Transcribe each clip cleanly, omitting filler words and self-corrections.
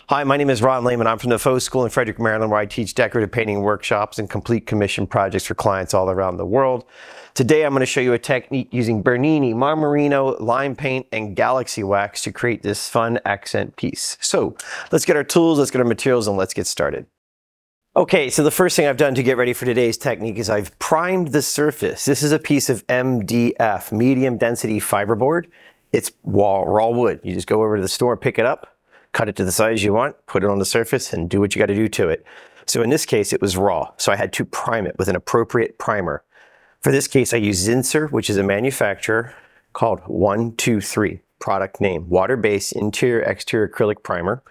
Hi, my name is Ronald Layman. I'm from the Faux School in Frederick, Maryland, where I teach decorative painting workshops and complete commission projects for clients all around the world. Today, I'm going to show you a technique using Bernini, Marmorino, lime paint, and galaxy wax to create this fun accent piece. So let's get our tools, let's get our materials, and let's get started. Okay, so the first thing I've done to get ready for today's technique is I've primed the surface. This is a piece of MDF, medium density fiberboard. It's raw wood. You just go over to the store, pick it up, cut it to the size you want, put it on the surface, and do what you got to do to it. So in this case, it was raw, so I had to prime it with an appropriate primer. For this case, I used Zinsser, which is a manufacturer called 123, product name, water-based interior-exterior acrylic primer.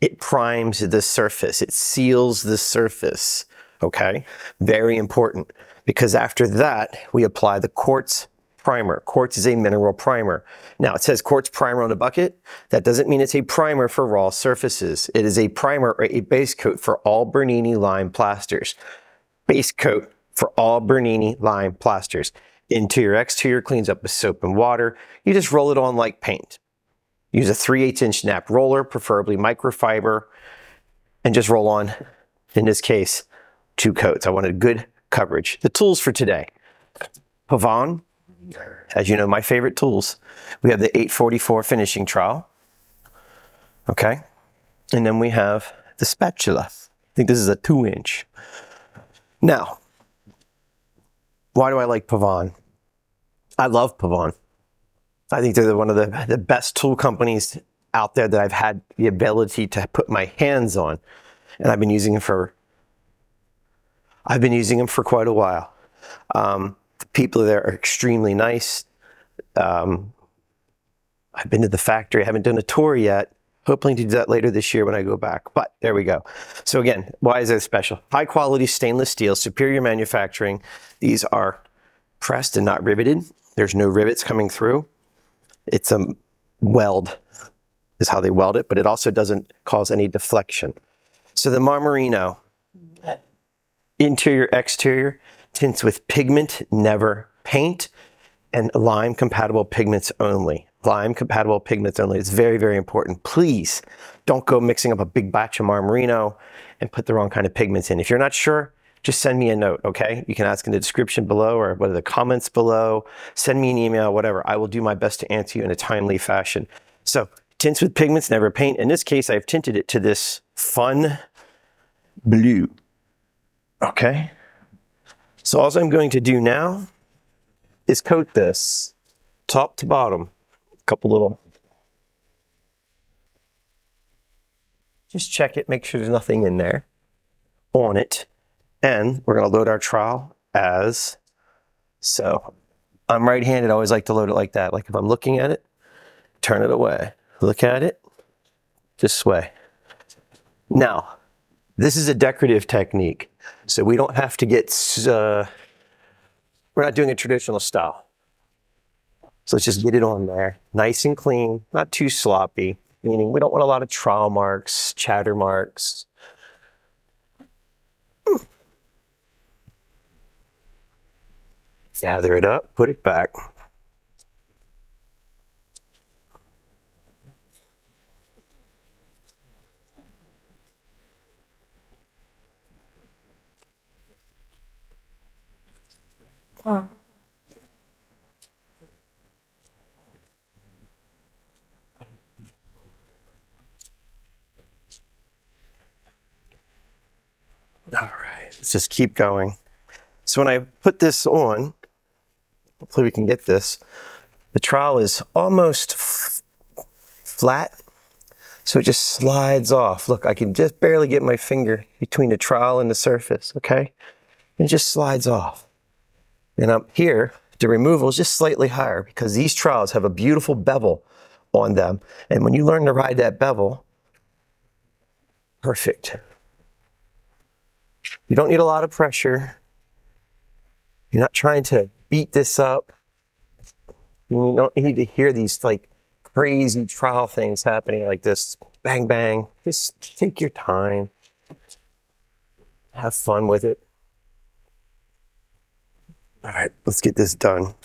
It primes the surface, it seals the surface, okay? Very important, because after that, we apply the quartz primer. Quartz is a mineral primer. Now it says quartz primer on the bucket. That doesn't mean it's a primer for raw surfaces. It is a primer or a base coat for all Bernini lime plasters. Base coat for all Bernini lime plasters. Interior, exterior cleans up with soap and water. You just roll it on like paint. Use a 3/8 inch nap roller, preferably microfiber, and just roll on, in this case, 2 coats. I wanted good coverage. The tools for today. Pavon. As you know, my favorite tools. We have the 844 finishing trowel. Okay. And then we have the spatula. I think this is a 2-inch. Now, why do I like Pavon? I love Pavon. I think they're one of the best tool companies out there that I've had the ability to put my hands on. And I've been using them for quite a while. The people there are extremely nice. I've been to the factory. I haven't done a tour yet. Hoping to do that later this year when I go back. But there we go. So again, why is it special? High quality stainless steel, superior manufacturing. These are pressed and not riveted. There's no rivets coming through. It's a weld is how they weld it, but it also doesn't cause any deflection. So the Marmorino, interior, exterior, tints with pigment, never paint, and lime compatible pigments only. Lime compatible pigments only. It's very, very important. Please don't go mixing up a big batch of Marmorino and put the wrong kind of pigments in. If you're not sure, just send me a note, okay? You can ask in the description below or what are the comments below. Send me an email, whatever. I will do my best to answer you in a timely fashion. So tints with pigments, never paint. In this case, I've tinted it to this fun blue, okay? So all I'm going to do now is coat this top to bottom. A couple little, just check it, make sure there's nothing in there on it. And we're going to load our trowel as so. I'm right-handed, I always like to load it like that. Like if I'm looking at it, turn it away. Look at it this way. Now, this is a decorative technique. So we don't have to get, we're not doing a traditional style. So let's just get it on there. Nice and clean, not too sloppy, meaning we don't want a lot of trowel marks, chatter marks. Gather it up, put it back. All right, let's just keep going. So when I put this on, hopefully we can get this, the trowel is almost flat, so it just slides off. Look, I can just barely get my finger between the trowel and the surface, okay? And it just slides off. And up here, the removal is just slightly higher because these trowels have a beautiful bevel on them. And when you learn to ride that bevel, perfect. You don't need a lot of pressure. You're not trying to beat this up. You don't need to hear these like crazy trowel things happening like this. Bang, bang. Just take your time. Have fun with it. All right, let's get this done.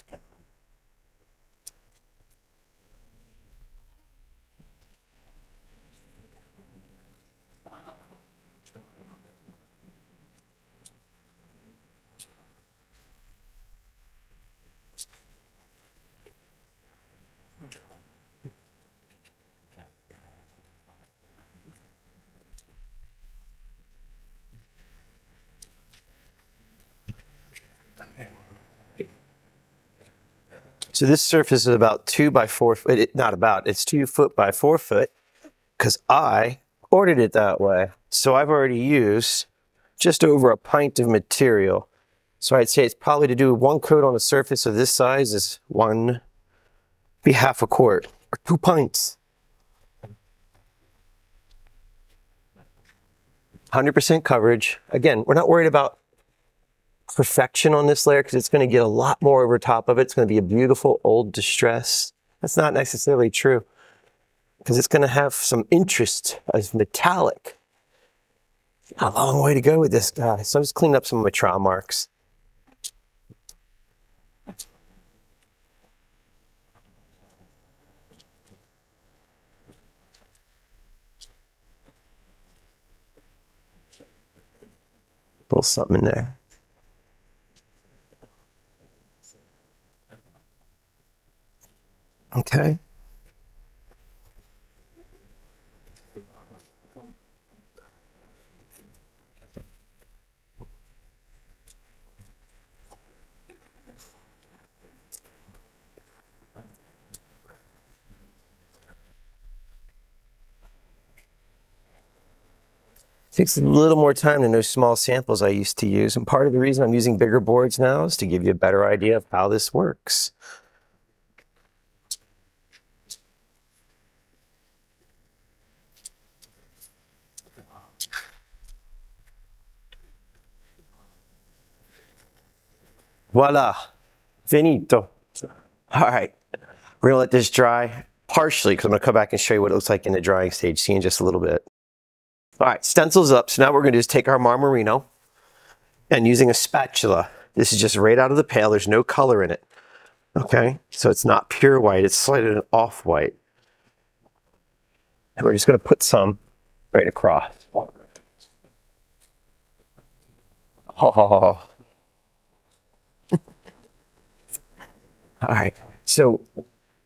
So this surface is about 2 by 4 foot, it's 2 foot by 4 foot because I ordered it that way. So I've already used just over a pint of material. So I'd say it's probably to do one coat on a surface of this size is be half a quart or 2 pints. 100% coverage. Again, we're not worried about perfection on this layer because it's going to get a lot more over top of it. It's going to be a beautiful old distress. That's not necessarily true because it's going to have some interest as metallic. A long way to go with this guy. So I'm just cleaning up some of my trowel marks. Pull something in there. Okay. Takes a little more time than those small samples I used to use. And part of the reason I'm using bigger boards now is to give you a better idea of how this works. Voila, finito. All right, we're gonna let this dry partially because I'm gonna come back and show you what it looks like in the drying stage. See in just a little bit. All right, stencil's up. So now what we're gonna do is take our Marmorino and using a spatula. This is just right out of the pail. There's no color in it. Okay, so it's not pure white. It's slightly off-white. And we're just gonna put some right across. Oh. All right, so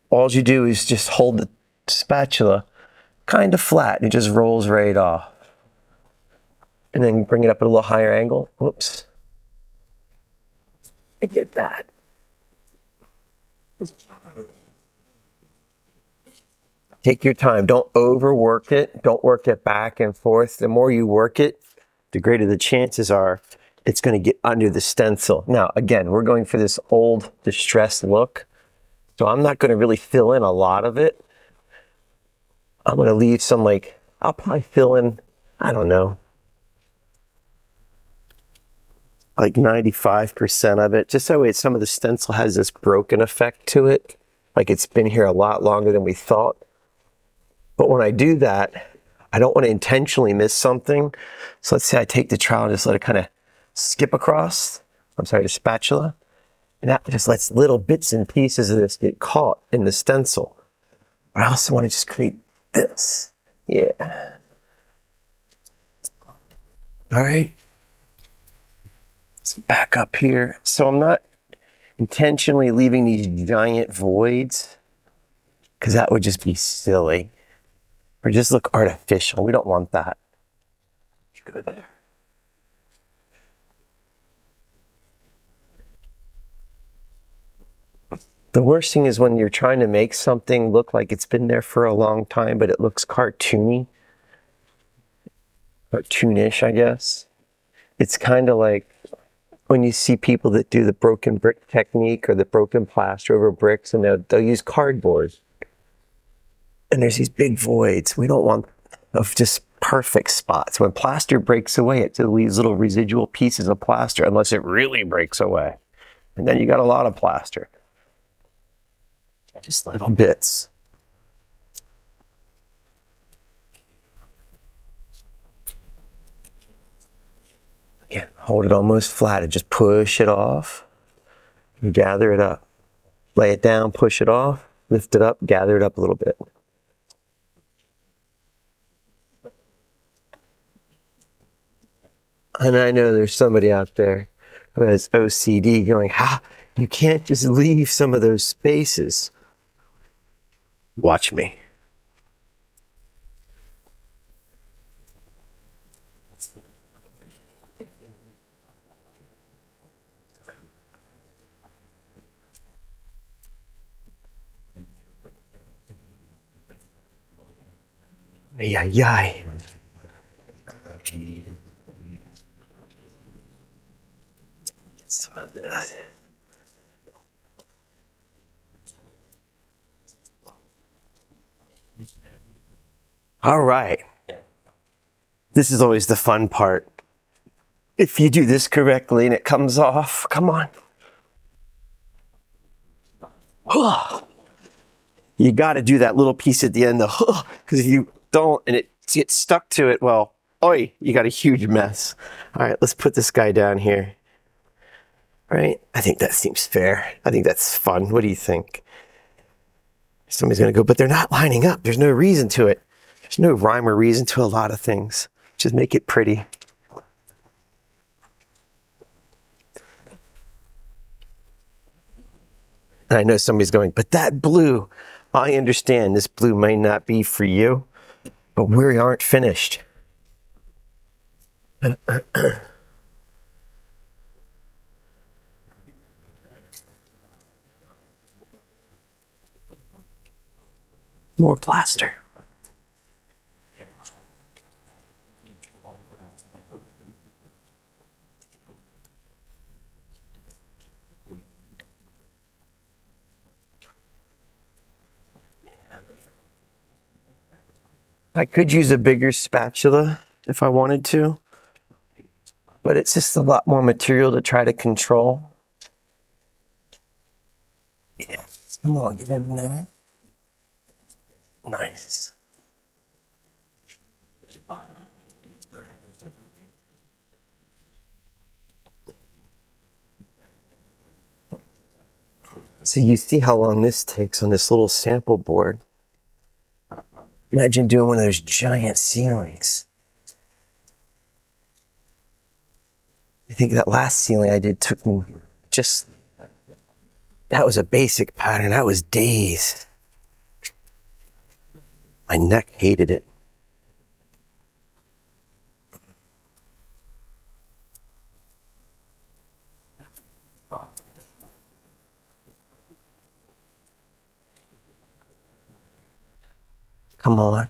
all you do is just hold the spatula kind of flat. It just rolls right off. And then bring it up at a little higher angle. Whoops. I get that. Take your time. Don't overwork it. Don't work it back and forth. The more you work it, the greater the chances are it's going to get under the stencil. Now, again, we're going for this old distressed look. So I'm not going to really fill in a lot of it. I'm going to leave some I'll probably fill in, I don't know, like 95% of it. Just that way some of the stencil has this broken effect to it. Like it's been here a lot longer than we thought. But when I do that, I don't want to intentionally miss something. So let's say I take the trowel and just let it kind of skip across. I'm sorry, the spatula. And that just lets little bits and pieces of this get caught in the stencil. But I also want to just create this. Yeah. All right. Let's back up here. So I'm not intentionally leaving these giant voids because that would just be silly or just look artificial. We don't want that. Go there. The worst thing is when you're trying to make something look like it's been there for a long time, but it looks cartoony. Cartoonish, I guess. It's kind of like when you see people that do the broken brick technique or the broken plaster over bricks, and they'll use cardboard. And there's these big voids. We don't want of just perfect spots. When plaster breaks away, it leaves little residual pieces of plaster, unless it really breaks away. And then you got a lot of plaster. Just little bits. Again, hold it almost flat and just push it off. And gather it up. Lay it down, push it off, lift it up, gather it up a little bit. And I know there's somebody out there who has OCD going, you can't just leave some of those spaces. Watch me. Ay, ay, ay. Some of this. All right. This is always the fun part. If you do this correctly and it comes off, come on. You got to do that little piece at the end, because if you don't and it gets stuck to it, well, oi, you got a huge mess. All right, let's put this guy down here. All right, I think that seems fair. I think that's fun. What do you think? Somebody's going to go, but they're not lining up. There's no reason to it. There's no rhyme or reason to a lot of things. Just make it pretty. And I know somebody's going, but that blue, I understand this blue may not be for you, but we aren't finished. More plaster. I could use a bigger spatula if I wanted to, but it's just a lot more material to try to control. Yeah, come on, get in there. Nice. So you see how long this takes on this little sample board. Imagine doing one of those giant ceilings. I think that last ceiling I did took me just, that was a basic pattern. That was days. My neck hated it. Come on.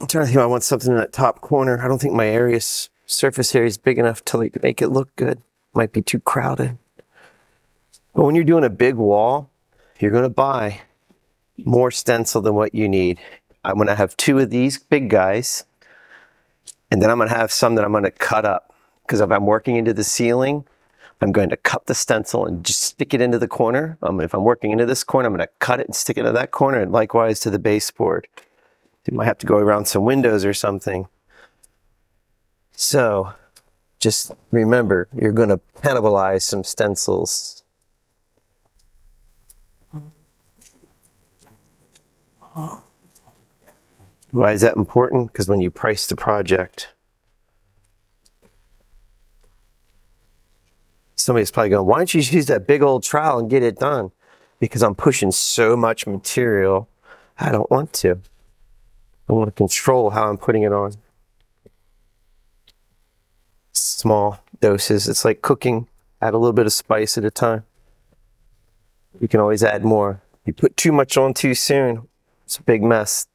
I'm trying to think if I want something in that top corner. I don't think my surface area is big enough to like make it look good. Might be too crowded. But when you're doing a big wall, you're going to buy more stencil than what you need. I'm going to have 2 of these big guys, and then I'm going to have some that I'm going to cut up. Because if I'm working into the ceiling, I'm going to cut the stencil and just stick it into the corner. If I'm working into this corner, I'm going to cut it and stick it into that corner, and likewise to the baseboard. You might have to go around some windows or something. So just remember, you're going to cannibalize some stencils. Why is that important? Because when you price the project, somebody's probably going, why don't you use that big old trowel and get it done? Because I'm pushing so much material, I don't want to. I want to control how I'm putting it on. Small doses. It's like cooking. Add a little bit of spice at a time. You can always add more. You put too much on too soon, it's a big mess.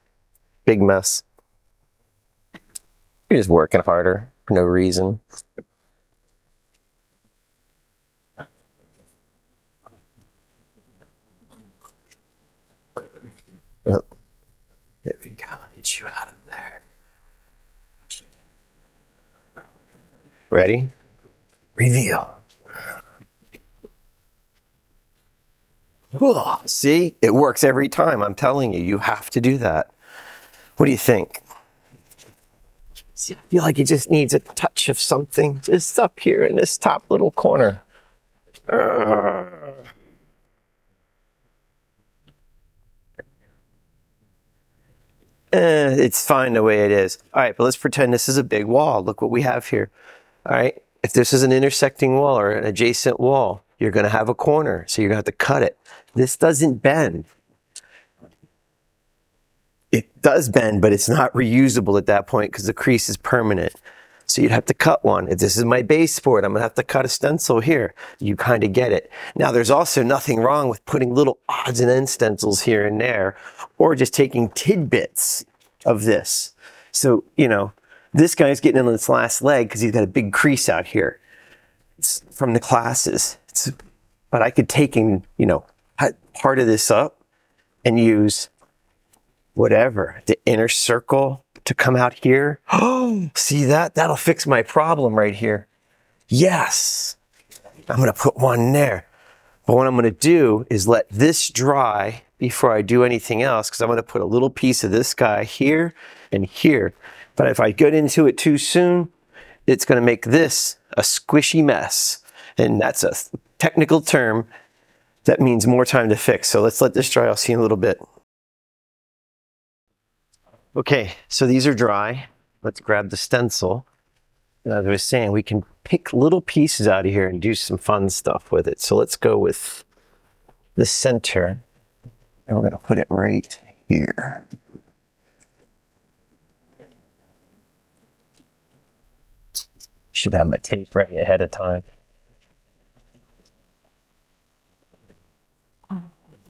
Big mess. You're just working harder for no reason. Oh, there we go. Get you out of there. Ready? Reveal. Whoa, see? It works every time. I'm telling you, you have to do that. What do you think? See, I feel like it just needs a touch of something just up here in this top little corner. It's fine the way it is. All right, but let's pretend this is a big wall. Look what we have here. All right, if this is an intersecting wall or an adjacent wall, you're going to have a corner, so you're going to have to cut it. This doesn't bend. It does bend, but it's not reusable at that point because the crease is permanent. So you'd have to cut one. If this is my baseboard, I'm going to have to cut a stencil here. You kind of get it. Now, there's also nothing wrong with putting little odds and ends stencils here and there, or just taking tidbits of this. So, you know, this guy's getting in on this last leg because he's got a big crease out here. It's from the classes. But I could take and, you know, cut part of this up and use whatever, the inner circle to come out here. Oh, see that? That'll fix my problem right here. Yes. I'm going to put one there. But what I'm going to do is let this dry before I do anything else, because I'm going to put a little piece of this guy here and here. But if I get into it too soon, it's going to make this a squishy mess. And that's a technical term that means more time to fix. So let's let this dry. I'll see you in a little bit. Okay, so these are dry. Let's grab the stencil. And as I was saying, we can pick little pieces out of here and do some fun stuff with it. So let's go with the center. And we're going to put it right here. Should have my tape ready ahead of time.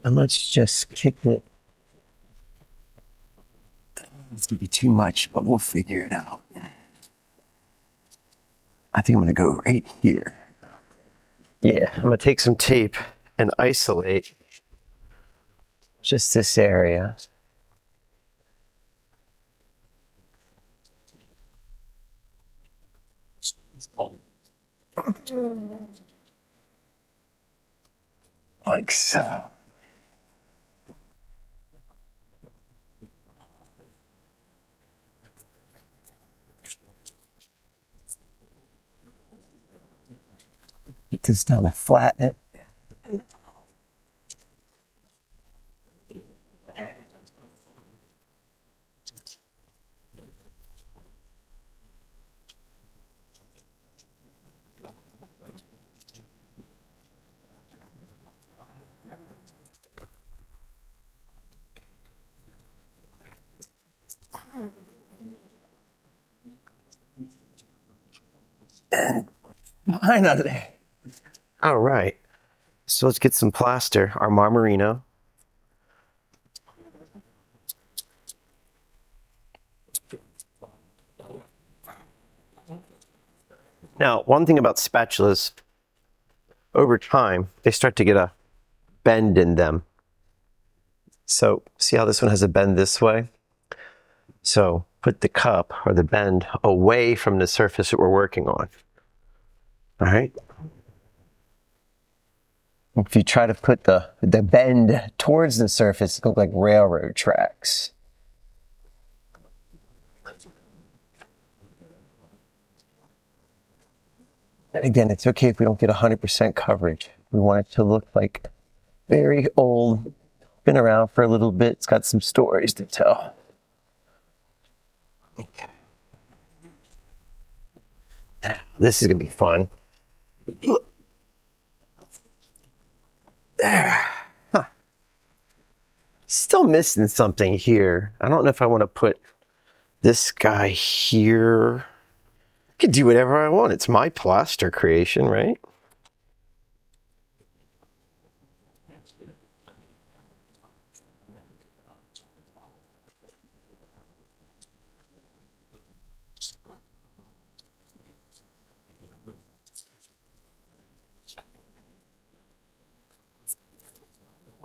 And let's just kick it. It's gonna be too much, but we'll figure it out. I think I'm gonna go right here. Yeah, I'm gonna take some tape and isolate just this area. Like so. Get this down and flatten it. And behind out of there. All right, so let's get some plaster, our Marmorino. Now, one thing about spatulas, over time, they start to get a bend in them. So see how this one has a bend this way? So put the cup or the bend away from the surface that we're working on. All right. If you try to put the bend towards the surface, it looks like railroad tracks. And again, it's okay if we don't get 100% coverage. We want it to look like very old, been around for a little bit. It's got some stories to tell. Okay. Now, this is gonna be fun. There. Huh. Still missing something here. I don't know if I want to put this guy here. I can do whatever I want. It's my plaster creation, right?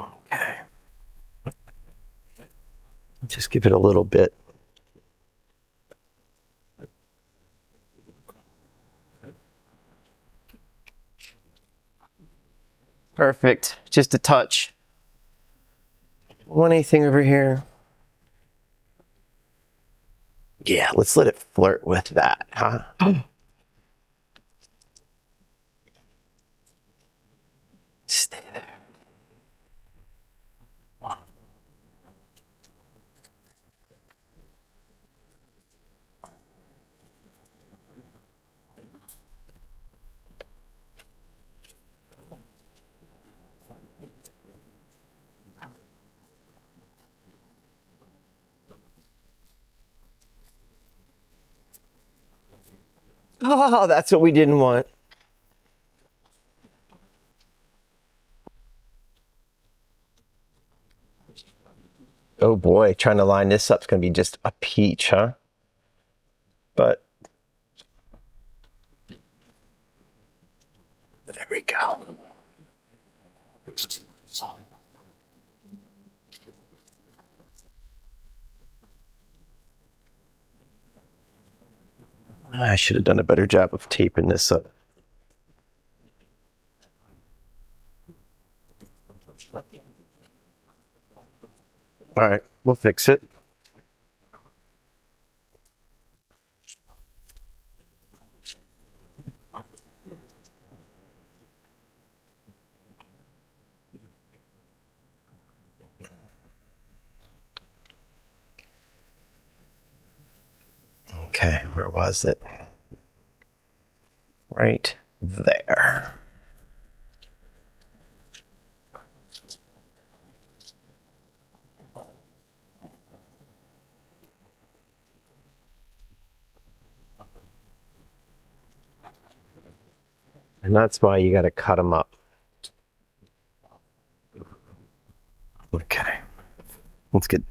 Okay. Just give it a little bit. Perfect. Just a touch. Want anything over here? Yeah, let's let it flirt with that, huh? Stay there. Oh, that's what we didn't want. Oh boy, trying to line this up is going to be just a peach, huh? But there we go. I should have done a better job of taping this up. All right, we'll fix it. Okay, where was it? Right there. And that's why you got to cut them up. Okay, let's get.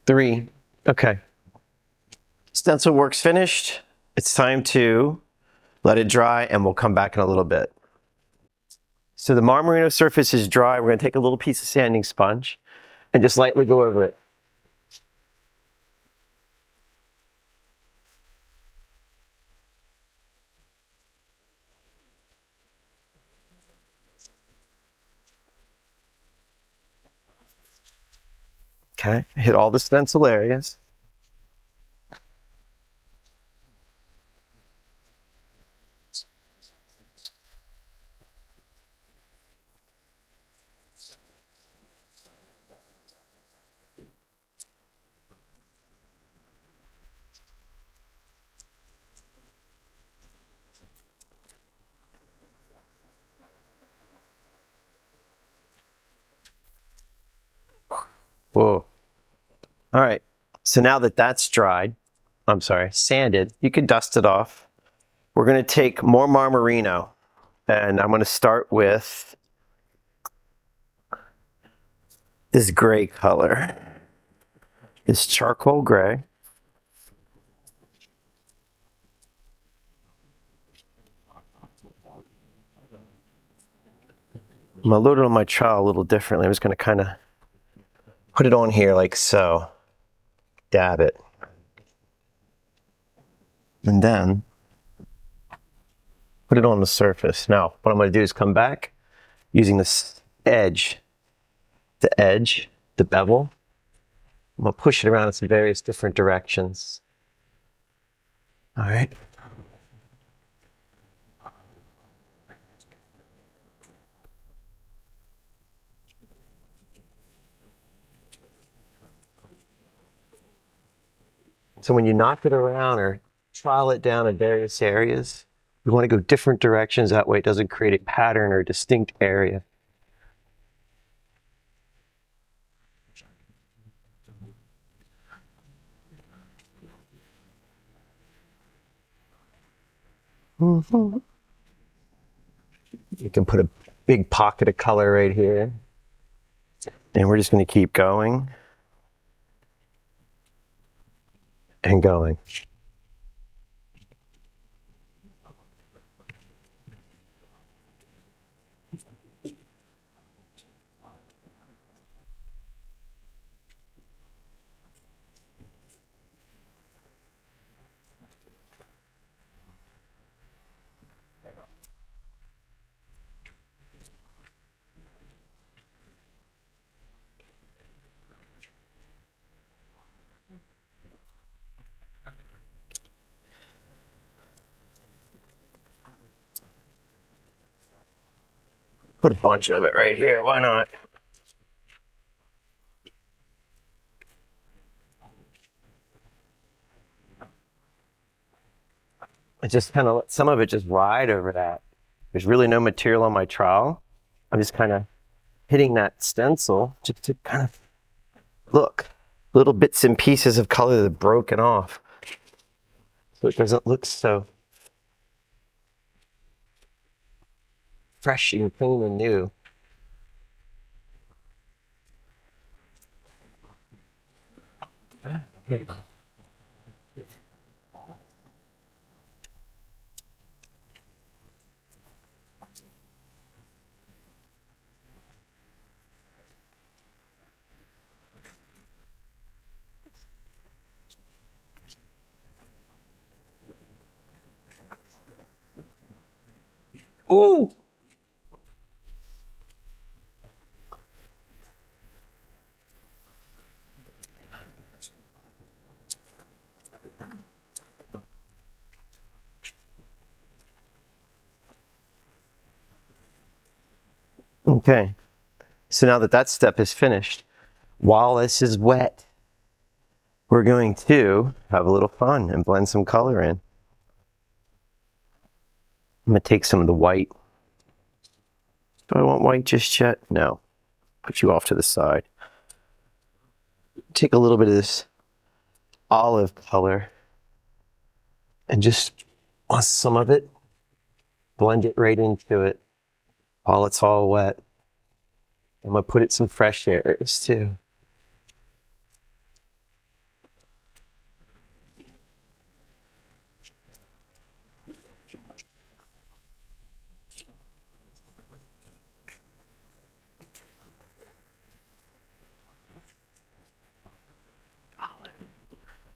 Three. Okay. Stencil work's finished. It's time to let it dry and we'll come back in a little bit. So the Marmorino surface is dry. We're going to take a little piece of sanding sponge and just lightly go over it. Okay, hit all the stencil areas. Whoa. All right, so now that that's dried, I'm sorry, sanded, you can dust it off. We're going to take more Marmorino, and I'm going to start with this gray color, this charcoal gray. I'm going to load it on my trowel a little differently. I'm just going to kind of put it on here like so, dab it. And then put it on the surface. Now, what I'm going to do is come back using this edge, the bevel. I'm going to push it around in some various different directions. All right. So when you knock it around or trowel it down in various areas, you want to go different directions. That way it doesn't create a pattern or a distinct area. You can put a big pocket of color right here. And we're just going to keep going and going. Put a bunch of it right here, why not? I just kind of let some of it just ride over that. There's really no material on my trowel. I'm just kind of hitting that stencil just to kind of look. Little bits and pieces of color that are broken off. So it doesn't look so fresh and clean and new. Ooh! Okay, so now that that step is finished, while this is wet, we're going to have a little fun and blend some color in. I'm going to take some of the white. Do I want white just yet? No. Put you off to the side. Take a little bit of this olive color and just some of it, blend it right into it while it's all wet. I'm going to put it some fresh areas too.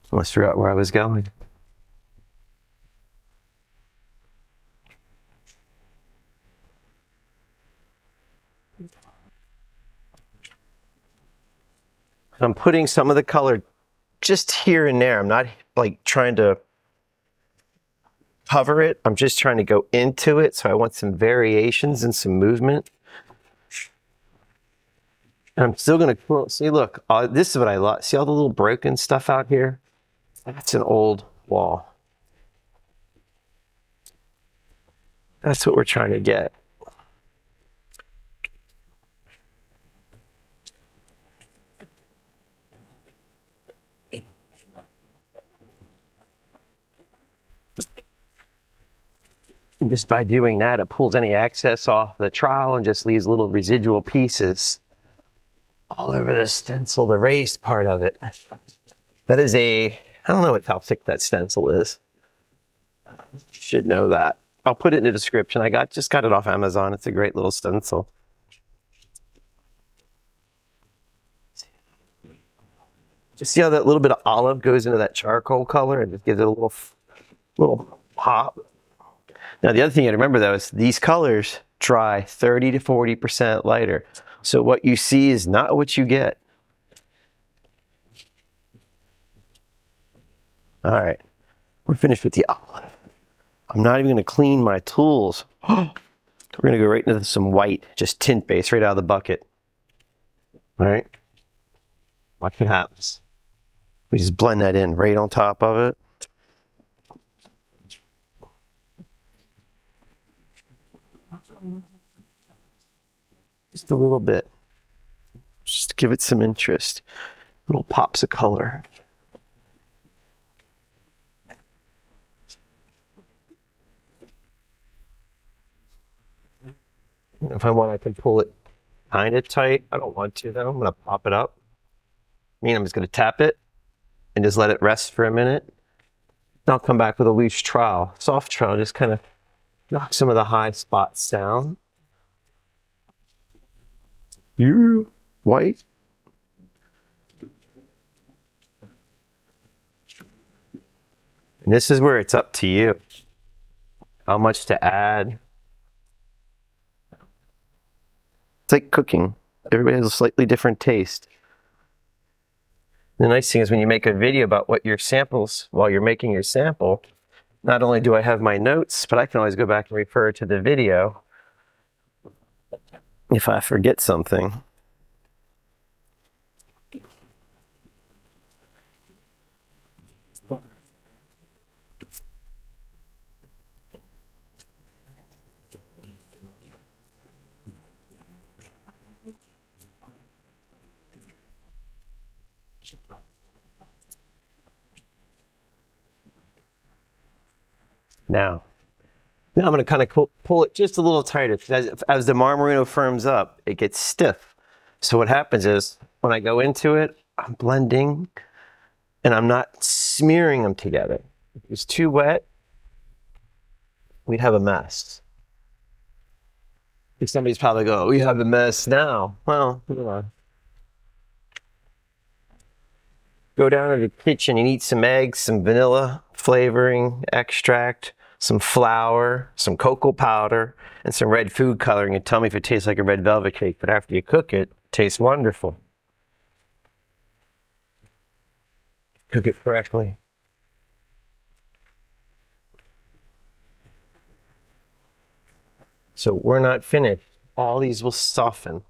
Almost forgot where I was going. I'm putting some of the color just here and there. I'm not like trying to cover it. I'm just trying to go into it. So I want some variations and some movement. And I'm still going to see, look, this is what I love. See all the little broken stuff out here? That's an old wall. That's what we're trying to get. And just by doing that, it pulls any excess off the trowel and just leaves little residual pieces all over the stencil, the raised part of it. That is I don't know how thick that stencil is. You should know that. I'll put it in the description. I just got it off Amazon. It's a great little stencil. Just see how that little bit of olive goes into that charcoal color and just gives it a little pop. Now, the other thing you gotta remember though is these colors dry 30 to 40% lighter. So what you see is not what you get. All right, we're finished with the olive. I'm not even gonna clean my tools. We're gonna go right into some white, just tint base right out of the bucket. All right, watch what happens. We just blend that in right on top of it. Just a little bit, just to give it some interest. Little pops of color. If I want, I can pull it kind of tight. I don't want to though. I'm gonna pop it up. I'm just gonna tap it and just let it rest for a minute. Then I'll come back with a loose trowel, soft trowel, just kind of knock some of the high spots down. White. And this is where it's up to you. How much to add. It's like cooking. Everybody has a slightly different taste. The nice thing is when you make a video about what your samples, while you're making your sample, not only do I have my notes, but I can always go back and refer to the video if I forget something. Now I'm going to kind of pull it just a little tighter. As the Marmorino firms up, it gets stiff. So what happens is when I go into it, I'm blending and I'm not smearing them together. If it's too wet, we'd have a mess. Somebody's probably going, "We have a mess now." Well, hold on. Go down to the kitchen and eat some eggs, some vanilla flavoring extract, some flour, some cocoa powder, and some red food coloring, and tell me if it tastes like a red velvet cake. But after you cook it, it tastes wonderful. Cook it correctly. So we're not finished. All these will soften.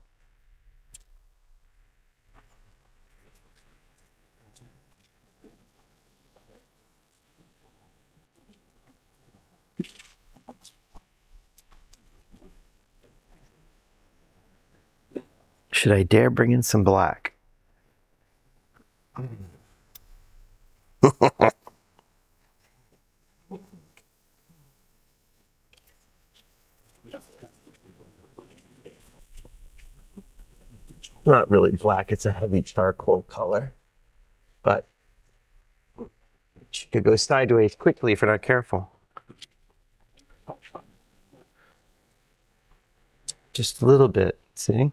Should I dare bring in some black? Not really black, it's a heavy charcoal color, but it could go sideways quickly if you're not careful. Just a little bit, see?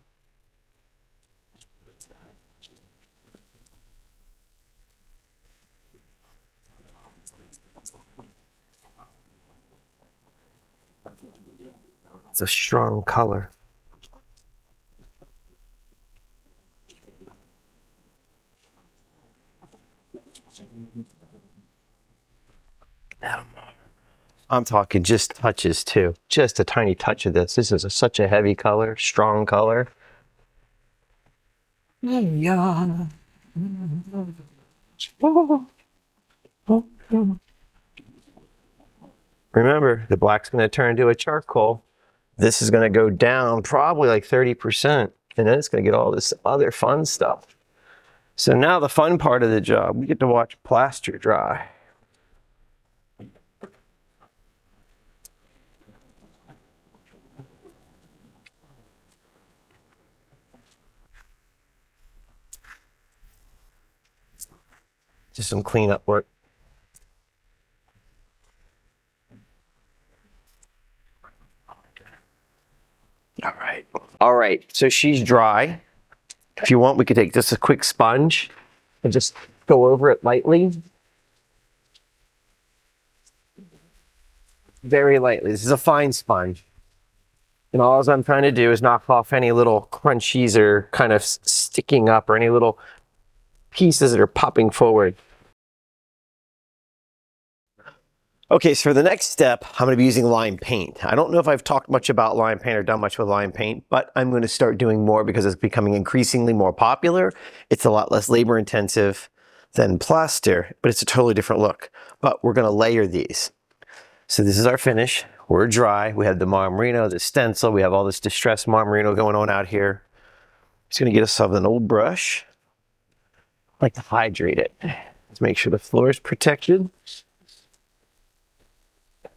It's a strong color. I'm talking just touches too. Just a tiny touch of this. This is such a heavy color, strong color. Yeah. Remember, the black's going to turn into a charcoal. This is going to go down probably like 30%, and then it's going to get all this other fun stuff. So now the fun part of the job, we get to watch plaster dry. Just some cleanup work. All right, so she's dry. If you want, we could take just a quick sponge and just go over it lightly. Very lightly. This is a fine sponge. And all I'm trying to do is knock off any little crunchies or kind of sticking up or any little pieces that are popping forward. Okay, so for the next step, I'm going to be using lime paint. I don't know if I've talked much about lime paint or done much with lime paint, but I'm going to start doing more because it's becoming increasingly more popular. It's a lot less labor intensive than plaster, but it's a totally different look. But we're going to layer these. So this is our finish. We're dry. We have the Marmorino, the stencil. We have all this distressed Marmorino going on out here. Just going to get us an old brush. I like to hydrate it to make sure the floor is protected.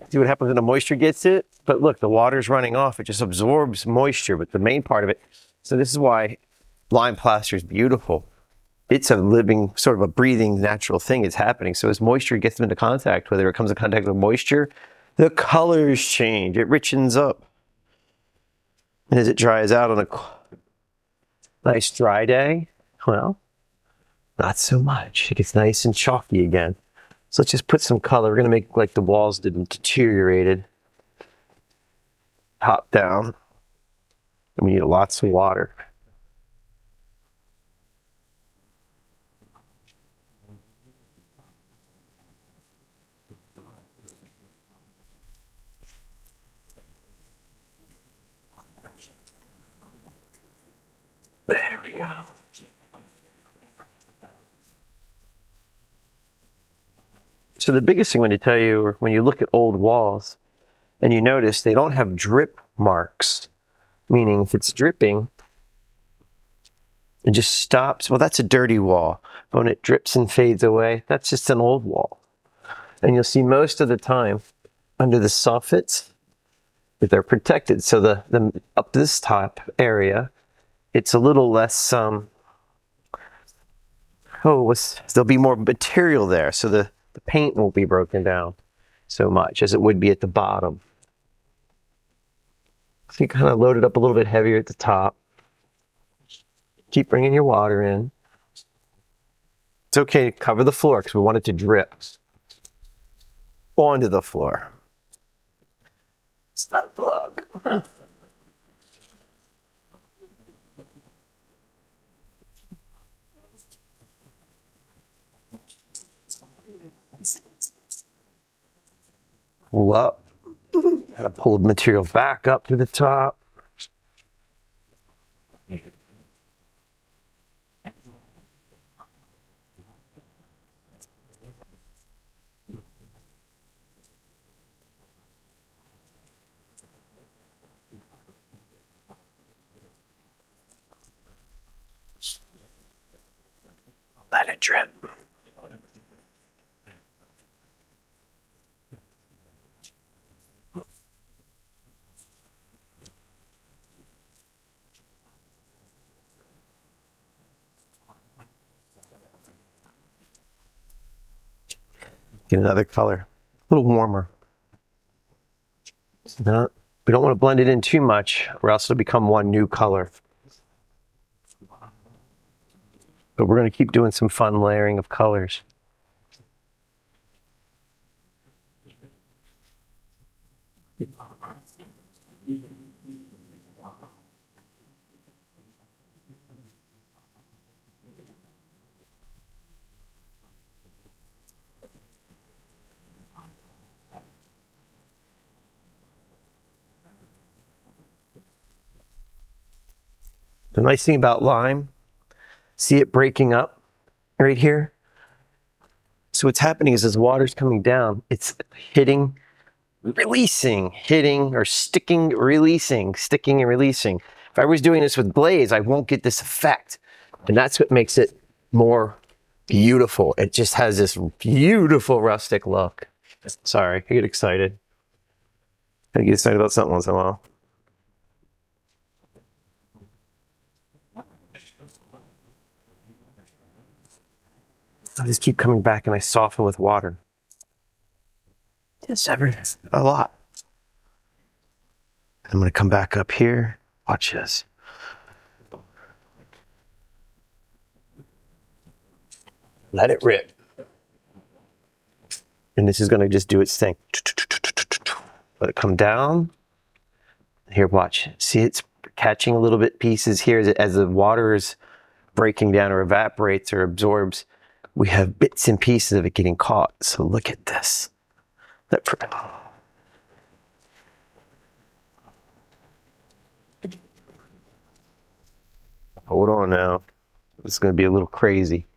See what happens when the moisture gets it? But look, the water's running off. It just absorbs moisture, but the main part of it. So this is why lime plaster is beautiful. It's a living, sort of a breathing, natural thing. It's happening. So as moisture gets into contact, whether it comes in contact with moisture, the colors change. It richens up. And as it dries out on a nice dry day, well, not so much. It gets nice and chalky again. So let's just put some color. We're going to make like the walls didn't deteriorated. Top down. And we need lots of water. So the biggest thing I want to tell you, when you look at old walls and you notice they don't have drip marks, meaning if it's dripping, it just stops. Well, that's a dirty wall. But when it drips and fades away, that's just an old wall. And you'll see most of the time under the soffits, they're protected. So the up this top area, it's a little less, there'll be more material there. So the paint won't be broken down so much as it would be at the bottom. So you kind of load it up a little bit heavier at the top. Keep bringing your water in. It's okay to cover the floor because we want it to drip onto the floor. It's not a plug. Pull up. Gotta pull the material back up to the top. Let it drip. Get another color, a little warmer. No, we don't want to blend it in too much or else it'll become one new color. But we're going to keep doing some fun layering of colors. The nice thing about lime, see it breaking up right here? So what's happening is as water's coming down, it's hitting, releasing, hitting, or sticking, releasing, sticking and releasing. If I was doing this with glaze, I won't get this effect. And that's what makes it more beautiful. It just has this beautiful rustic look. Sorry, I get excited. I get excited about something once in a while. I just keep coming back and I soften with water. Just a lot. I'm gonna come back up here. Watch this. Let it rip. And this is gonna just do its thing. Let it come down. Here, watch. See, it's catching a little bit pieces here as the water is breaking down or evaporates or absorbs. We have bits and pieces of it getting caught. So look at this. Hold on now. This is going to be a little crazy.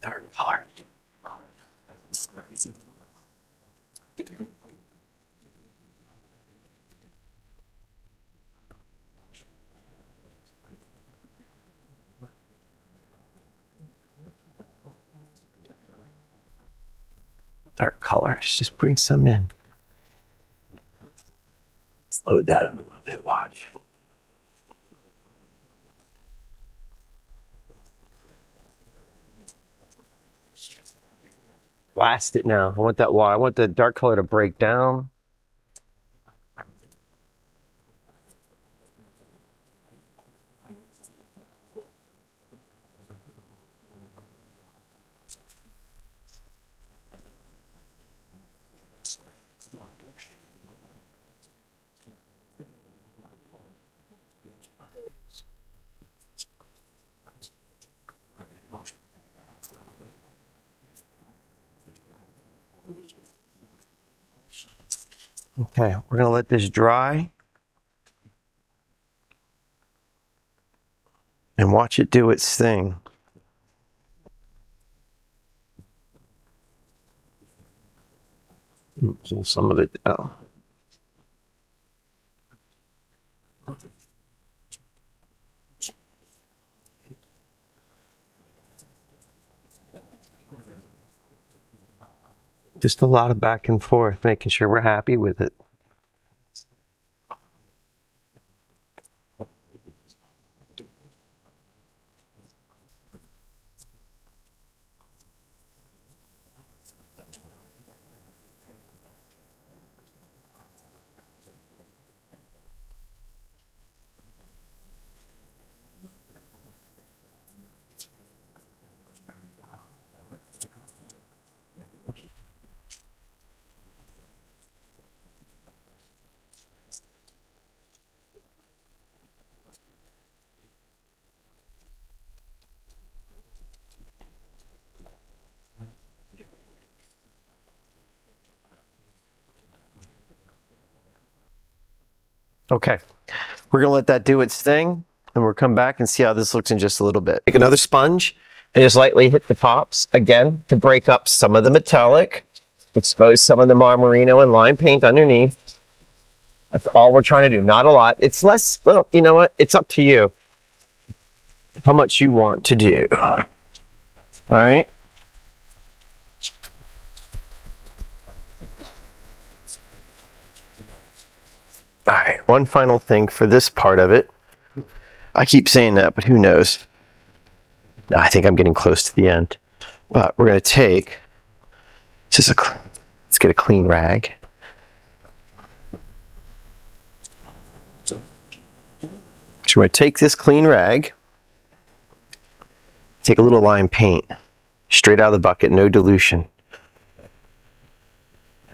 Dark color. Dark colors, just bring some in. Slow that up a little bit, watch. Blast it now. I want that water. I want the dark color to break down. Okay, we're gonna let this dry. and watch it do its thing. Pull some of it down. Just a lot of back and forth, making sure we're happy with it. Okay, we're gonna let that do its thing, and we'll come back and see how this looks in just a little bit. Take another sponge and just lightly hit the tops again to break up some of the metallic, expose some of the Marmorino and lime paint underneath. That's all we're trying to do, not a lot. It's less, well, you know what? It's up to you how much you want to do. All right. All right, one final thing for this part of it. I keep saying that, but who knows? I think I'm getting close to the end. But we're going to take, let's get a clean rag. So we're going to take this clean rag, take a little lime paint, straight out of the bucket, no dilution.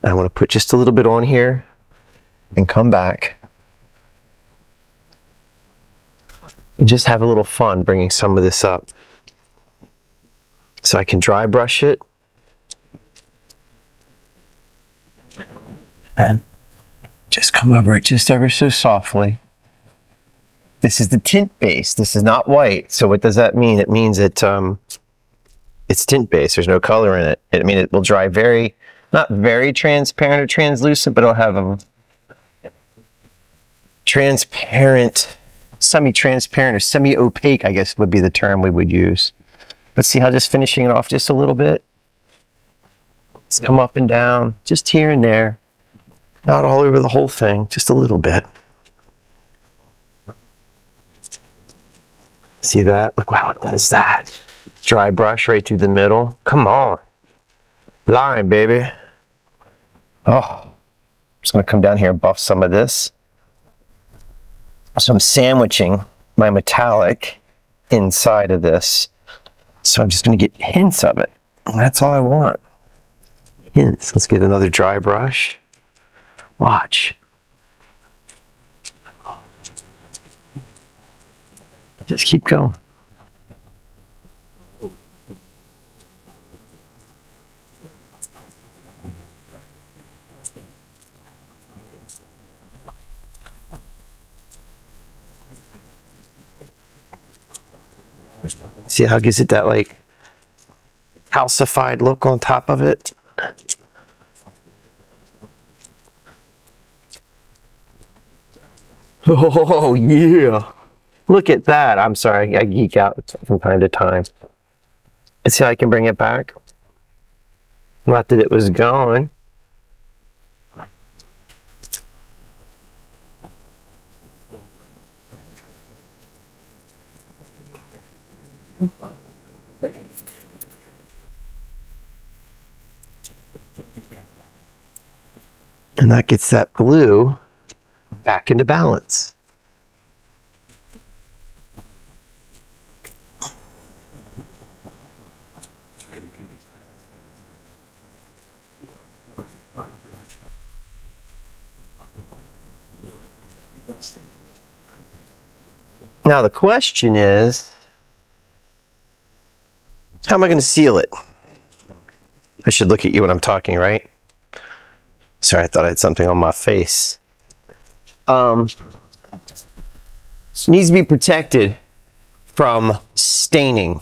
And I want to put just a little bit on here and come back and just have a little fun bringing some of this up. So I can dry brush it and just come over it just ever so softly. This is the tint base. This is not white. So what does that mean? It means it's tint base. There's no color in it. I mean, it will dry very, not very transparent or translucent, but it'll have a transparent, semi-transparent or semi-opaque, I guess would be the term we would use. But see how just finishing it off just a little bit? Let's come up and down, just here and there. Not all over the whole thing, just a little bit. See that? Look how it does that. Dry brush right through the middle. Come on. Line, baby. Oh, I'm just gonna come down here and buff some of this. So I'm sandwiching my metallic inside of this. So I'm just going to get hints of it. And that's all I want. Hints. Let's get another dry brush. Watch. Just keep going. See how it gives it that like calcified look on top of it? Oh yeah. Look at that. I'm sorry, I geek out from time to time. And see how I can bring it back? Not that it was gone. And that gets that blue back into balance. Now the question is, how am I going to seal it? I should look at you when I'm talking, right? Sorry, I thought I had something on my face. Needs to be protected from staining,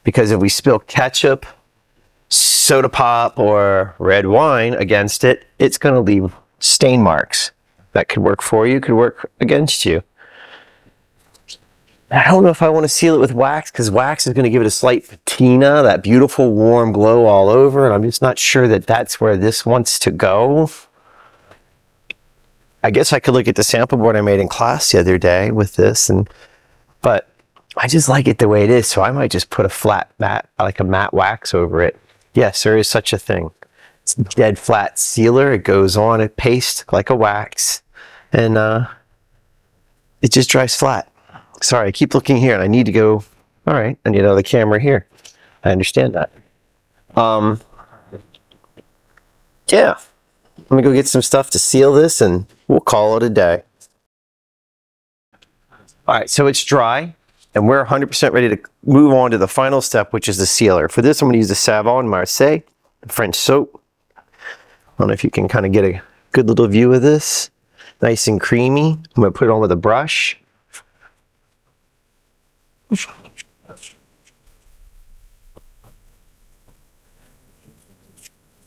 because if we spill ketchup, soda pop, or red wine against it, it's going to leave stain marks. That could work for you, could work against you. I don't know if I want to seal it with wax, because wax is going to give it a slight patina, that beautiful warm glow all over, and I'm just not sure that that's where this wants to go. I guess I could look at the sample board I made in class the other day with this, but I just like it the way it is, so I might just put a flat matte, like a matte wax over it. Yes, there is such a thing. It's a dead flat sealer. It goes on, it pastes like a wax, and it just dries flat. Sorry, I keep looking here, and I need to go. All right, I need another camera here. I understand that. Yeah, let me go get some stuff to seal this, and we'll call it a day. All right, so it's dry, and we're 100% ready to move on to the final step, which is the sealer. For this, I'm going to use the Savon Marseille, the French soap. I don't know if you can kind of get a good little view of this. Nice and creamy. I'm going to put it on with a brush.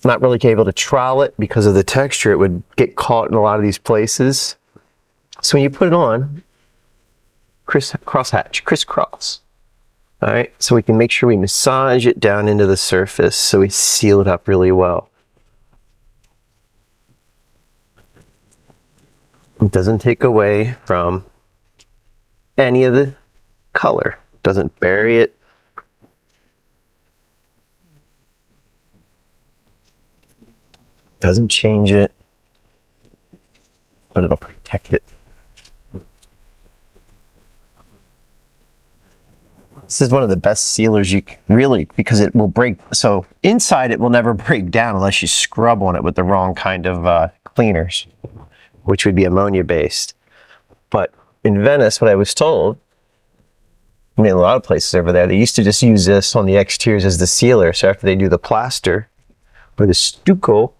Not really able to trowel it because of the texture. It would get caught in a lot of these places. So when you put it on, crisscross. All right, so we can make sure we massage it down into the surface so we seal it up really well. It doesn't take away from any of the color. Doesn't bury it. Doesn't change it, but it'll protect it. This is one of the best sealers you can really, because it will break. So inside it will never break down unless you scrub on it with the wrong kind of cleaners, which would be ammonia based. But in Venice, what I was told, I mean, a lot of places over there, they used to just use this on the exteriors as the sealer. So after they do the plaster or the stucco,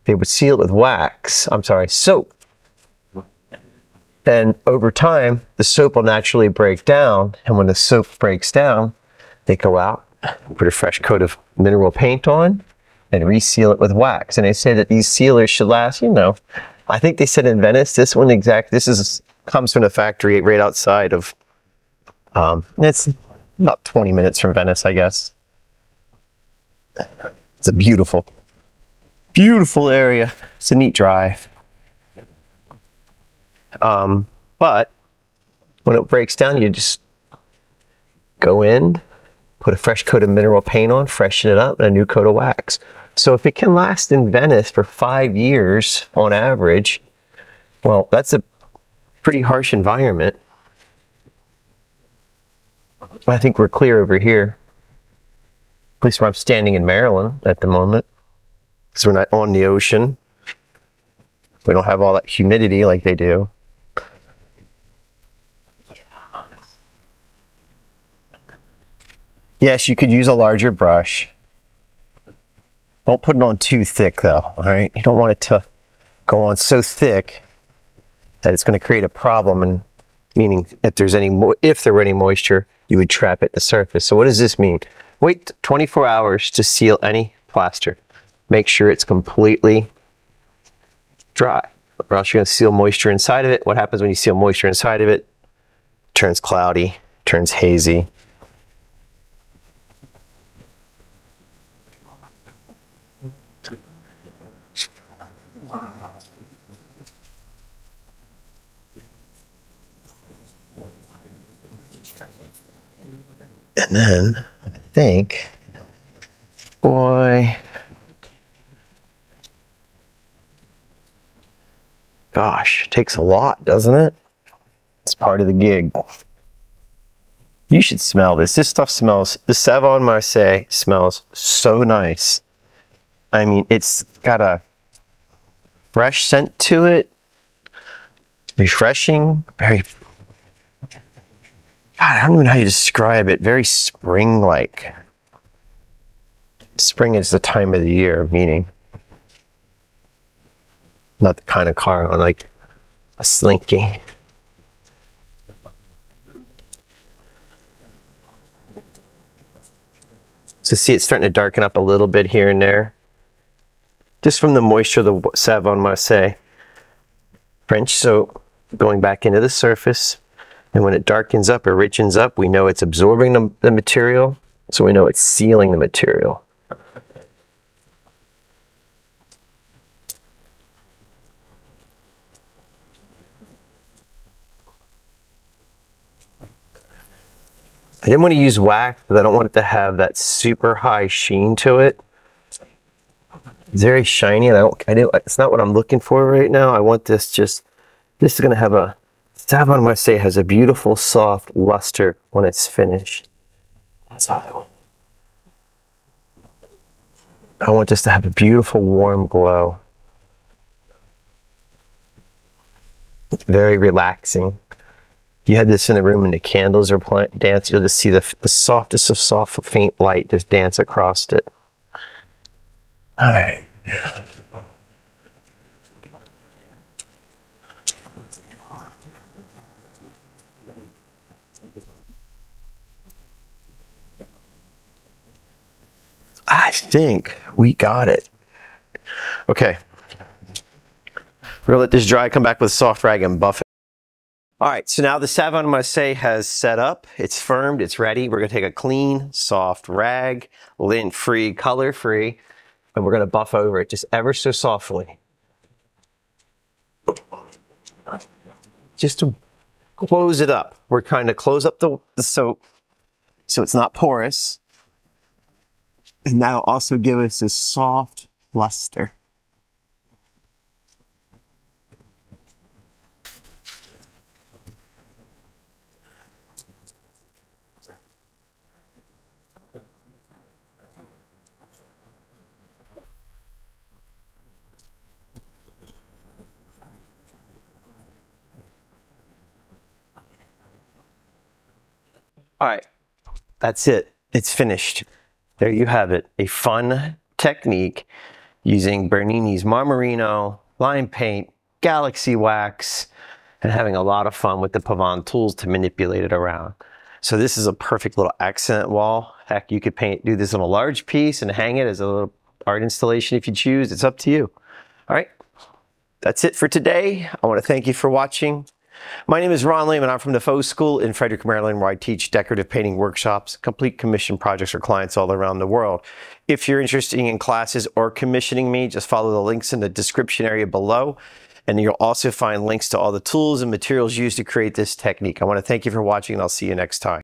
they would seal it with wax, soap. And over time, the soap will naturally break down. And when the soap breaks down, they go out, put a fresh coat of mineral paint on, and reseal it with wax. And they say that these sealers should last, you know, I think they said in Venice, this comes from the factory right outside of, it's about 20 minutes from Venice, I guess. It's a beautiful area. It's a neat drive. But when it breaks down, you just go in, put a fresh coat of mineral paint on, freshen it up, and a new coat of wax. So if it can last in Venice for 5 years on average, well, that's a pretty harsh environment. I think we're clear over here, at least where I'm standing in Maryland at the moment, because we're not on the ocean. We don't have all that humidity like they do. Yes, you could use a larger brush. Don't put it on too thick though, all right? You don't want it to go on so thick that it's going to create a problem, and meaning if there were any moisture, you would trap it at the surface. So what does this mean? Wait 24 hours to seal any plaster. Make sure it's completely dry, or else you're going to seal moisture inside of it. What happens when you seal moisture inside of it? It turns cloudy, turns hazy. And then I think, boy, gosh, it takes a lot, doesn't it? It's part of the gig. You should smell this. This stuff smells, the Savon Marseille smells so nice. I mean, it's got a fresh scent to it, refreshing, very, God, I don't even know how you describe it, very spring-like. Spring is the time of the year, meaning not the kind of car on like a Slinky. So see, it's starting to darken up a little bit here and there. Just from the moisture of the Savon Marseille French soap going back into the surface. And when it darkens up or richens up, we know it's absorbing the material. So we know it's sealing the material. I didn't want to use wax because I don't want it to have that super high sheen to it. It's very shiny, and it's not what I'm looking for right now. I want this this is going to have a, Savon Marseille has a beautiful soft luster when it's finished. That's all I want. I want this to have a beautiful warm glow. Very relaxing. You had this in the room and the candles are dancing, you'll just see the softest of soft, faint light just dance across it. All right. I think we got it. Okay. We're gonna let this dry, come back with a soft rag and buff it. All right, so now the Savon Marseille has set up, it's firmed, it's ready. We're gonna take a clean, soft rag, lint-free, color-free, and we're gonna buff over it just ever so softly. Just to close it up. We're trying to close up the soap so it's not porous. And that'll also give us a soft luster. All right, that's it. It's finished. There you have it. A fun technique using Bernini's Marmorino, lime paint, galaxy wax, and having a lot of fun with the Pavon tools to manipulate it around. So this is a perfect little accent wall. Heck, you could do this on a large piece and hang it as a little art installation if you choose. It's up to you. All right, that's it for today. I want to thank you for watching. My name is Ronald Layman. I'm from the Faux School in Frederick, Maryland, where I teach decorative painting workshops, complete commission projects for clients all around the world. If you're interested in classes or commissioning me, just follow the links in the description area below, and you'll also find links to all the tools and materials used to create this technique. I want to thank you for watching, and I'll see you next time.